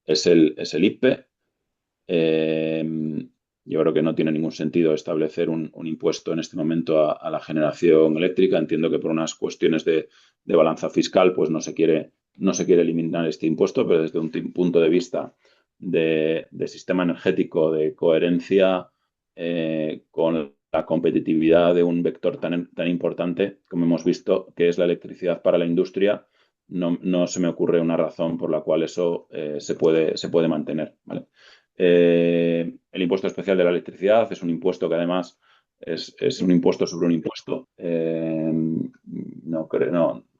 es el IPPE. Yo creo que no tiene ningún sentido establecer un impuesto en este momento a la generación eléctrica. Entiendo que por unas cuestiones de balanza fiscal, pues no se quiere eliminar este impuesto, pero desde un punto de vista de sistema energético, de coherencia con la competitividad de un vector tan importante como hemos visto, que es la electricidad para la industria, no se me ocurre una razón por la cual eso se puede mantener. ¿Vale? El impuesto especial de la electricidad es un impuesto que además es un impuesto sobre un impuesto. No,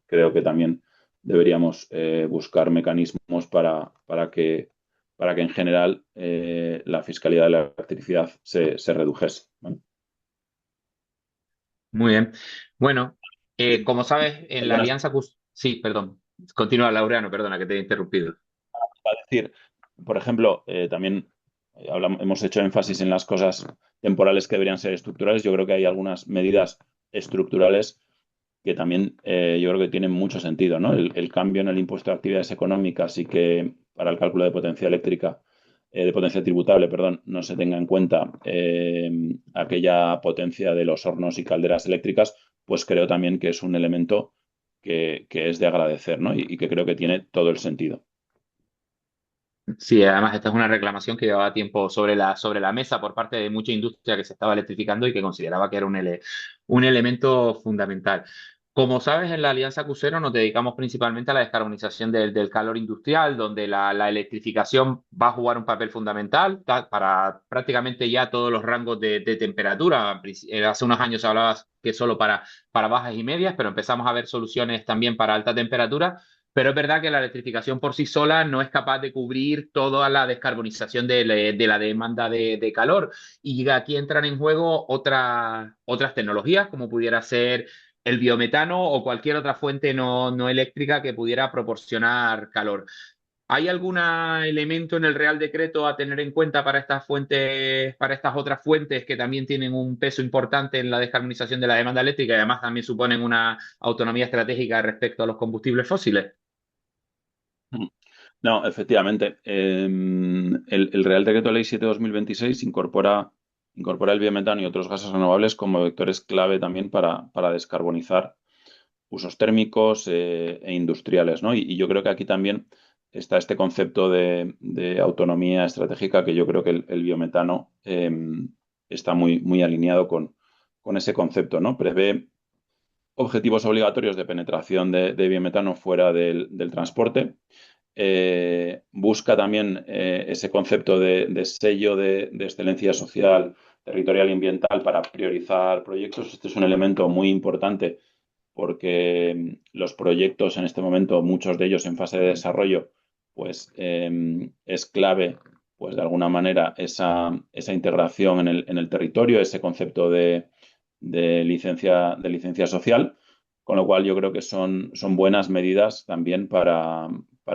creo que también deberíamos buscar mecanismos para que en general la fiscalidad de la electricidad se redujese. ¿Vale?
Muy bien. Bueno, como sabes, en la
Algunas
Alianza Sí, perdón. Continúa, Laureano, perdona que te he interrumpido.
para decir, por ejemplo, también hemos hecho énfasis en las cosas temporales que deberían ser estructurales. Yo creo que hay algunas medidas estructurales que también yo creo que tienen mucho sentido, ¿no? El cambio en el impuesto de actividades económicas y que para el cálculo de potencia eléctrica, de potencia tributable, perdón, no se tenga en cuenta aquella potencia de los hornos y calderas eléctricas, pues creo también que es un elemento que es de agradecer, ¿no? Y que creo que tiene todo el sentido.
Sí, además esta es una reclamación que llevaba tiempo sobre la mesa por parte de mucha industria que se estaba electrificando y que consideraba que era un elemento fundamental. Como sabes, en la Alianza Crucero nos dedicamos principalmente a la descarbonización del calor industrial, donde la electrificación va a jugar un papel fundamental para prácticamente ya todos los rangos de temperatura. Hace unos años hablabas que solo para bajas y medias, pero empezamos a ver soluciones también para alta temperatura. Pero es verdad que la electrificación por sí sola no es capaz de cubrir toda la descarbonización de la demanda de calor. Y aquí entran en juego otras tecnologías, como pudiera ser el biometano o cualquier otra fuente no eléctrica que pudiera proporcionar calor. ¿Hay algún elemento en el Real Decreto a tener en cuenta para estas fuentes, para estas otras fuentes que también tienen un peso importante en la descarbonización de la demanda eléctrica y además también suponen una autonomía estratégica respecto a los combustibles fósiles?
Mm. No, efectivamente. El Real Decreto Ley 7/2026 incorpora el biometano y otros gases renovables como vectores clave también para descarbonizar usos térmicos e industriales, ¿no? Y yo creo que aquí también está este concepto de autonomía estratégica que yo creo que el biometano está muy alineado con ese concepto, ¿no? Prevé objetivos obligatorios de penetración de biometano fuera del transporte. Busca también ese concepto de sello de excelencia social, territorial y ambiental para priorizar proyectos. Este es un elemento muy importante porque los proyectos en este momento, muchos de ellos en fase de desarrollo, pues es clave, pues de alguna manera, esa integración en el territorio, ese concepto de licencia social, con lo cual yo creo que son buenas medidas también para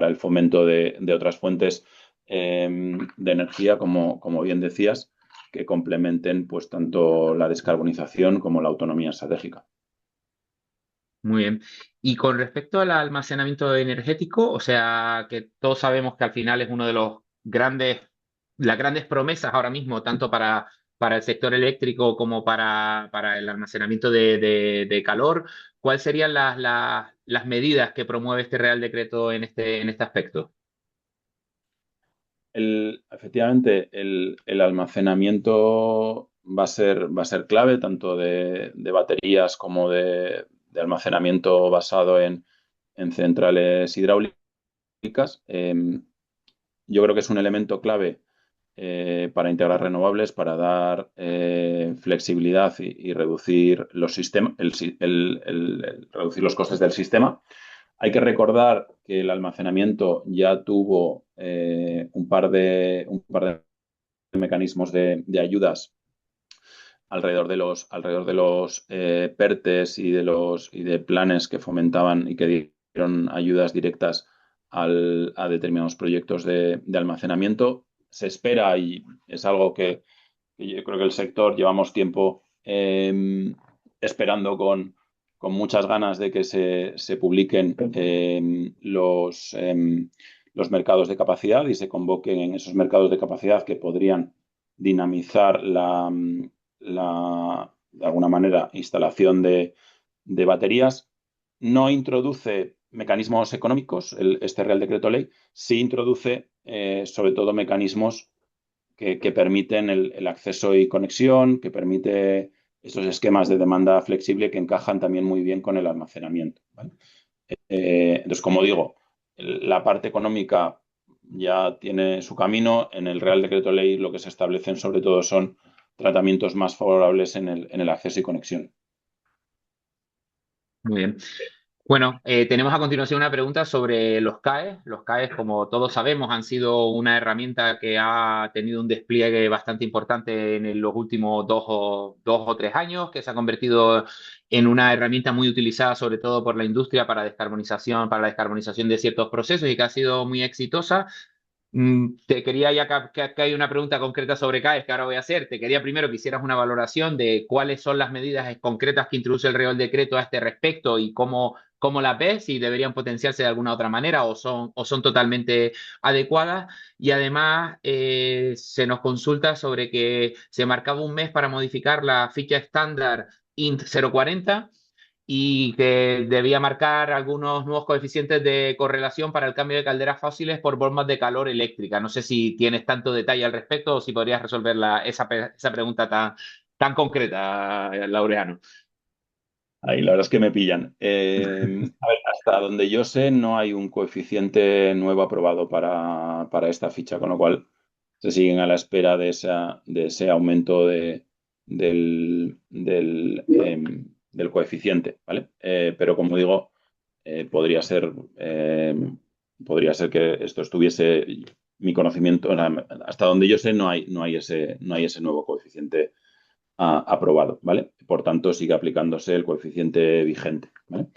el fomento de otras fuentes de energía, como bien decías, que complementen pues tanto la descarbonización como la autonomía estratégica.
Muy bien. Y con respecto al almacenamiento energético, o sea, que todos sabemos que al final es uno de los las grandes promesas ahora mismo, tanto para el sector eléctrico como para el almacenamiento de calor, ¿cuáles serían las medidas que promueve este Real Decreto en este aspecto?
Efectivamente, el almacenamiento va a ser clave, tanto de baterías como de almacenamiento basado en centrales hidráulicas. Yo creo que es un elemento clave para integrar renovables, para dar flexibilidad y reducir los sistemas, reducir los costes del sistema. Hay que recordar que el almacenamiento ya tuvo un par de mecanismos de ayudas alrededor de los PERTES y de planes que fomentaban y que dieron ayudas directas a determinados proyectos de almacenamiento. Se espera, y es algo que yo creo que el sector llevamos tiempo esperando con muchas ganas de que se publiquen los mercados de capacidad y se convoquen en esos mercados de capacidad que podrían dinamizar de alguna manera, instalación de baterías. No introduce mecanismos económicos, este Real Decreto Ley, sí introduce sobre todo mecanismos que permiten el acceso y conexión, que permite estos esquemas de demanda flexible que encajan también muy bien con el almacenamiento, ¿vale? Entonces, como digo, la parte económica ya tiene su camino. En el Real Decreto Ley lo que se establecen sobre todo son tratamientos más favorables en el acceso y conexión.
Muy bien. Bueno, tenemos a continuación una pregunta sobre los CAEs. Los CAEs, como todos sabemos, han sido una herramienta que ha tenido un despliegue bastante importante en los últimos 2 o 3 años, que se ha convertido en una herramienta muy utilizada, sobre todo por la industria para la descarbonización de ciertos procesos y que ha sido muy exitosa. Te quería, ya que hay una pregunta concreta sobre CAES que ahora voy a hacer, te quería primero que hicieras una valoración de cuáles son las medidas concretas que introduce el Real Decreto a este respecto y cómo las ves, si deberían potenciarse de alguna otra manera o son totalmente adecuadas. Y además se nos consulta sobre que se marcaba un mes para modificar la ficha estándar INT 040 y que debía marcar algunos nuevos coeficientes de correlación para el cambio de calderas fósiles por bombas de calor eléctrica. No sé si tienes tanto detalle al respecto o si podrías resolver esa pregunta tan concreta, Laureano.
Ahí la verdad es que me pillan. A ver, hasta donde yo sé, no hay un coeficiente nuevo aprobado para esta ficha, con lo cual se siguen a la espera de ese aumento del coeficiente, ¿vale? Pero como digo, eh, podría ser, eh, podría ser que esto estuviese, mi conocimiento, hasta donde yo sé, no hay ese nuevo coeficiente aprobado, ¿vale? Por tanto, sigue aplicándose el coeficiente vigente, ¿vale?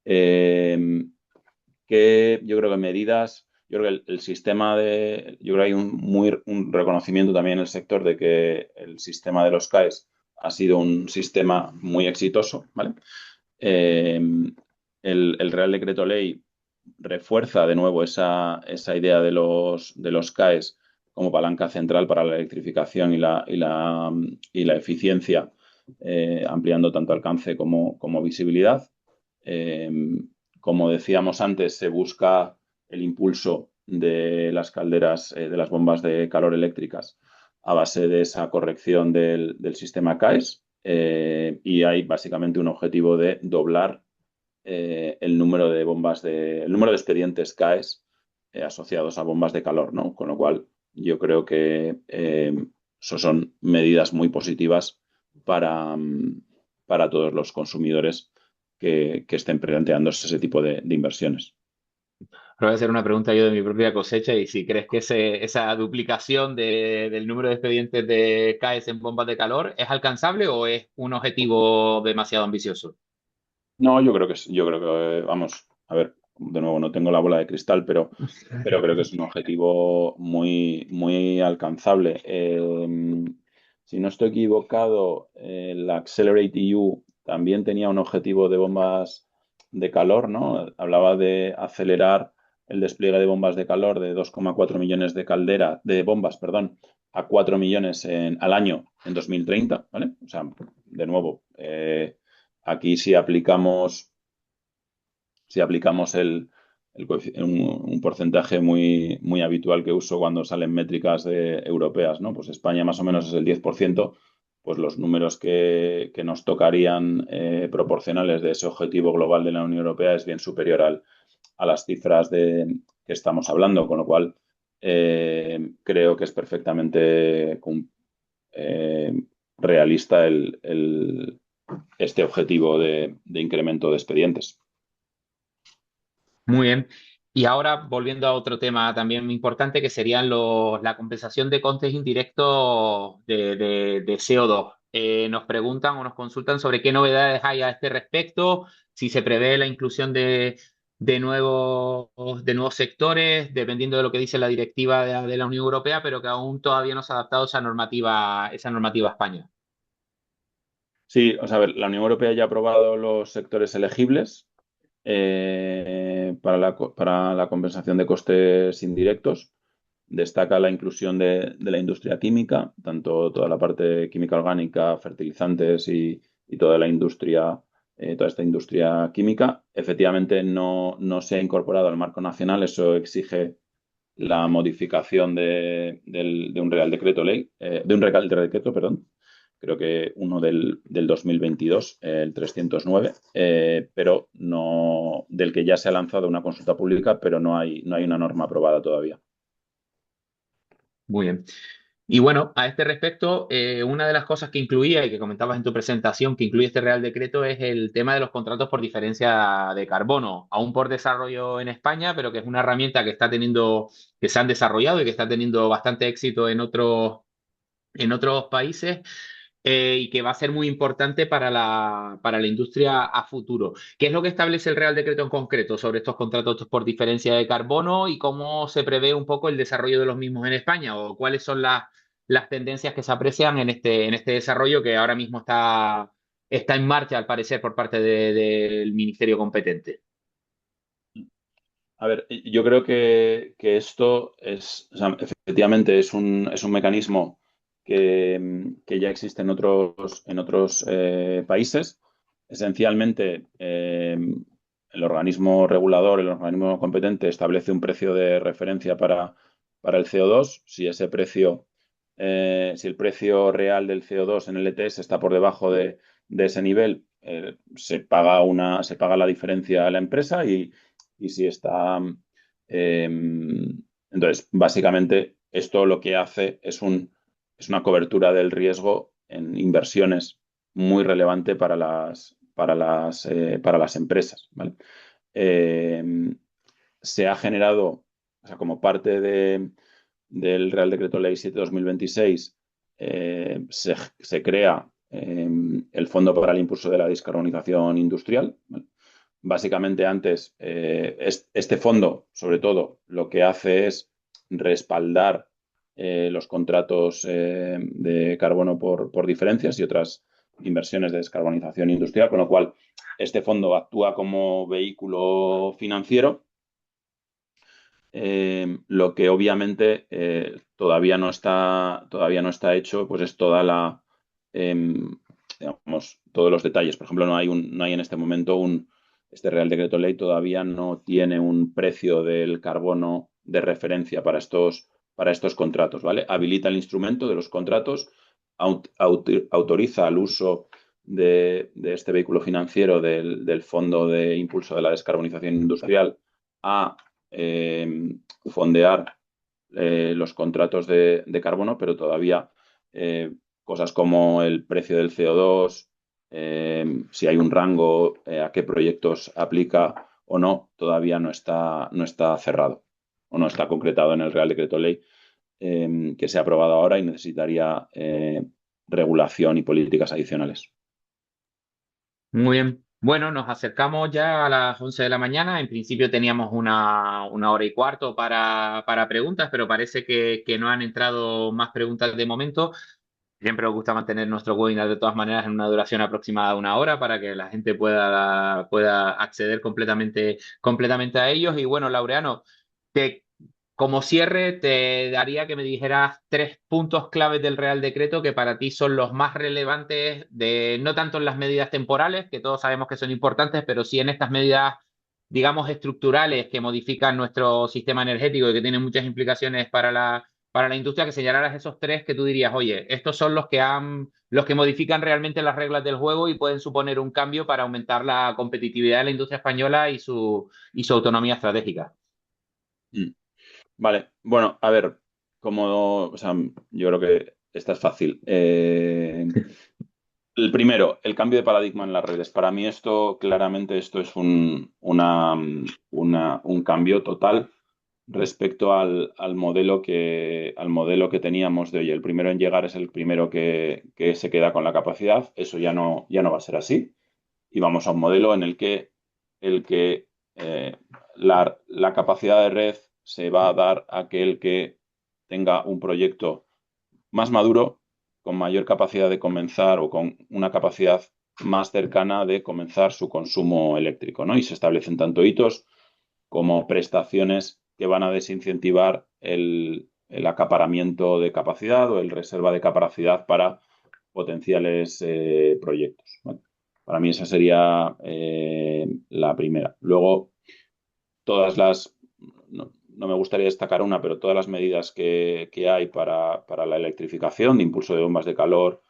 Eh, que yo creo que medidas, yo creo que el sistema yo creo que hay un reconocimiento también en el sector de que el sistema de los CAES ha sido un sistema muy exitoso, ¿vale? Eh, el Real Decreto Ley refuerza de nuevo esa idea de los CAES como palanca central para la electrificación y la eficiencia, ampliando tanto alcance como visibilidad. Eh, Como decíamos antes, se busca el impulso de las calderas, de las bombas de calor eléctricas a base de esa corrección del sistema CAES, y hay básicamente un objetivo de doblar el número de el número de expedientes CAES asociados a bombas de calor, ¿no? Con lo cual, yo creo que eso son medidas muy positivas para, para todos los consumidores que estén planteándose ese tipo de inversiones.
Pero voy a hacer una pregunta yo de mi propia cosecha y si crees que esa duplicación del número de expedientes de CAES en bombas de calor es alcanzable o es un objetivo demasiado ambicioso.
No, yo creo que, vamos, a ver, de nuevo, no tengo la bola de cristal, pero creo que es un objetivo muy alcanzable. Si no estoy equivocado, la Accelerate EU también tenía un objetivo de bombas de calor, ¿no? Hablaba de acelerar el despliegue de bombas de calor de 2,4 millones de bombas, perdón, a 4 millones al año en 2030, ¿vale? O sea, de nuevo, aquí si aplicamos un porcentaje muy habitual que uso cuando salen métricas europeas, ¿no? Pues España más o menos es el 10%, pues los números que nos tocarían proporcionales de ese objetivo global de la Unión Europea es bien superior a las cifras que estamos hablando, con lo cual creo que es perfectamente eh, realista este objetivo de incremento de expedientes.
Muy bien. Y ahora volviendo a otro tema también importante que serían la compensación de costes indirectos de CO2. Nos preguntan o nos consultan sobre qué novedades hay a este respecto, si se prevé la inclusión de nuevos sectores, dependiendo de lo que dice la directiva de la Unión Europea, pero que aún todavía no se ha adaptado esa normativa a España.
Sí, o sea, a ver, la Unión Europea ya ha aprobado los sectores elegibles para la compensación de costes indirectos. Destaca la inclusión de la industria química, tanto toda la parte química orgánica, fertilizantes y toda toda esta industria química. Efectivamente, no se ha incorporado al marco nacional, eso exige la modificación de un Real Decreto Ley, de un Real Decreto, perdón, creo que uno del 2022, el 309, pero no, del que ya se ha lanzado una consulta pública, pero no hay una norma aprobada todavía.
Muy bien. Y bueno, a este respecto, una de las cosas que incluía y que comentabas en tu presentación que incluye este Real Decreto es el tema de los contratos por diferencia de carbono, aún por desarrollo en España, pero que es una herramienta que se han desarrollado y que está teniendo bastante éxito en otros países, y que va a ser muy importante para para la industria a futuro. ¿Qué es lo que establece el Real Decreto en concreto sobre estos contratos por diferencia de carbono y cómo se prevé un poco el desarrollo de los mismos en España o cuáles son las tendencias que se aprecian en este desarrollo que ahora mismo está en marcha, al parecer, por parte del ministerio competente?
A ver, yo creo que esto o sea, efectivamente es un mecanismo que ya existe en otros países. Esencialmente, el organismo regulador, el organismo competente, establece un precio de referencia para el CO2. Si ese precio, si el precio real del CO2 en el ETS está por debajo de ese nivel, se paga la diferencia a la empresa y si está. eh, entonces, básicamente, esto lo que hace es una cobertura del riesgo en inversiones muy relevante para las empresas, ¿vale? Eh, Se ha generado, o sea, como parte del Real Decreto Ley 7/2026, se crea el Fondo para el Impulso de la Descarbonización Industrial, ¿vale? Básicamente antes, este fondo, sobre todo, lo que hace es respaldar los contratos de carbono por diferencias y otras inversiones de descarbonización industrial, con lo cual este fondo actúa como vehículo financiero. Lo que obviamente todavía no está hecho, pues es digamos, todos los detalles. Por ejemplo, no hay en este momento este Real Decreto Ley todavía no tiene un precio del carbono de referencia para estos contratos, ¿vale? Habilita el instrumento de los contratos, autoriza el uso de este vehículo financiero del Fondo de Impulso de la Descarbonización Industrial a fondear los contratos de carbono, pero todavía cosas como el precio del CO2, si hay un rango, a qué proyectos aplica o no, todavía no está cerrado o no está concretado en el Real Decreto Ley que se ha aprobado ahora y necesitaría regulación y políticas adicionales.
Muy bien. Bueno, nos acercamos ya a las 11 de la mañana. En principio teníamos una hora y cuarto para preguntas, pero parece que no han entrado más preguntas de momento. Siempre nos gusta mantener nuestro webinar de todas maneras en una duración aproximada de una hora para que la gente pueda acceder completamente a ellos. Y bueno, Laureano, te como cierre, te daría que me dijeras tres puntos claves del Real Decreto que para ti son los más relevantes, no tanto en las medidas temporales, que todos sabemos que son importantes, pero sí en estas medidas, digamos, estructurales que modifican nuestro sistema energético y que tienen muchas implicaciones para la industria, que señalaras esos tres que tú dirías, oye, estos son los que modifican realmente las reglas del juego y pueden suponer un cambio para aumentar la competitividad de la industria española y su autonomía estratégica.
Mm. Vale, bueno, a ver, o sea, yo creo que esta es fácil. El primero, el cambio de paradigma en las redes. Para mí claramente esto es un cambio total respecto al modelo que teníamos de hoy. El primero en llegar es el primero que se queda con la capacidad. Eso ya no va a ser así. Y vamos a un modelo en el que la capacidad de red se va a dar a aquel que tenga un proyecto más maduro, con mayor capacidad de comenzar o con una capacidad más cercana de comenzar su consumo eléctrico, ¿no? Y se establecen tanto hitos como prestaciones que van a desincentivar el acaparamiento de capacidad o el reserva de capacidad para potenciales proyectos, ¿vale? Para mí esa sería la primera. Luego, no me gustaría destacar una, pero todas las medidas que hay para la electrificación, de impulso de bombas de calor,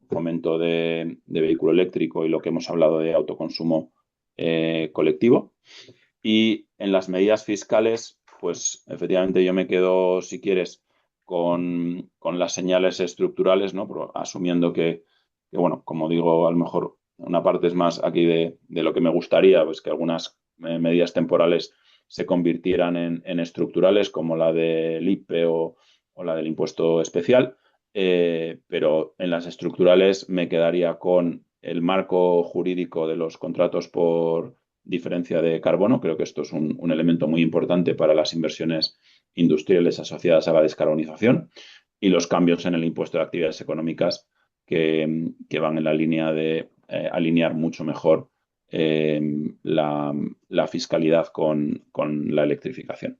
fomento de vehículo eléctrico y lo que hemos hablado de autoconsumo colectivo. Y en las medidas fiscales, pues efectivamente yo me quedo, si quieres, con las señales estructurales, ¿no? Pero asumiendo bueno, como digo, a lo mejor una parte es más aquí de lo que me gustaría, pues que algunas medidas temporales se convirtieran en estructurales, como la del IPE o la del impuesto especial. Pero en las estructurales me quedaría con el marco jurídico de los contratos por diferencia de carbono. Creo que esto es un elemento muy importante para las inversiones industriales asociadas a la descarbonización y los cambios en el impuesto de actividades económicas que van en la línea de alinear mucho mejor eh, la fiscalidad con la electrificación.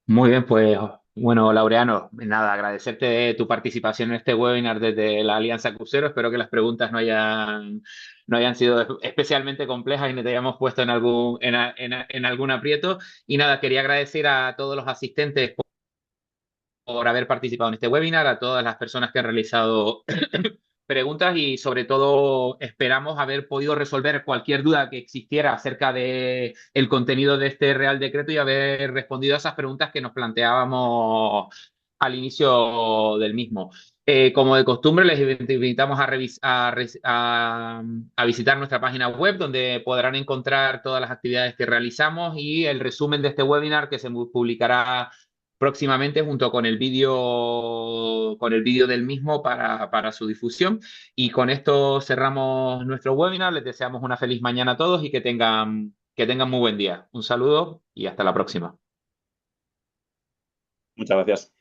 Muy bien, pues bueno, Laureano, nada, agradecerte tu participación en este webinar desde la Alianza Crucero. Espero que las preguntas no hayan sido especialmente complejas y no te hayamos puesto en algún aprieto. Y nada, quería agradecer a todos los asistentes por haber participado en este webinar, a todas las personas que han realizado preguntas y sobre todo esperamos haber podido resolver cualquier duda que existiera acerca de el contenido de este Real Decreto y haber respondido a esas preguntas que nos planteábamos al inicio del mismo. Como de costumbre, les invitamos a visitar nuestra página web, donde podrán encontrar todas las actividades que realizamos y el resumen de este webinar que se publicará próximamente junto con el vídeo del mismo para su difusión. Y con esto cerramos nuestro webinar. Les deseamos una feliz mañana a todos y que tengan muy buen día. Un saludo y hasta la próxima.
Muchas gracias.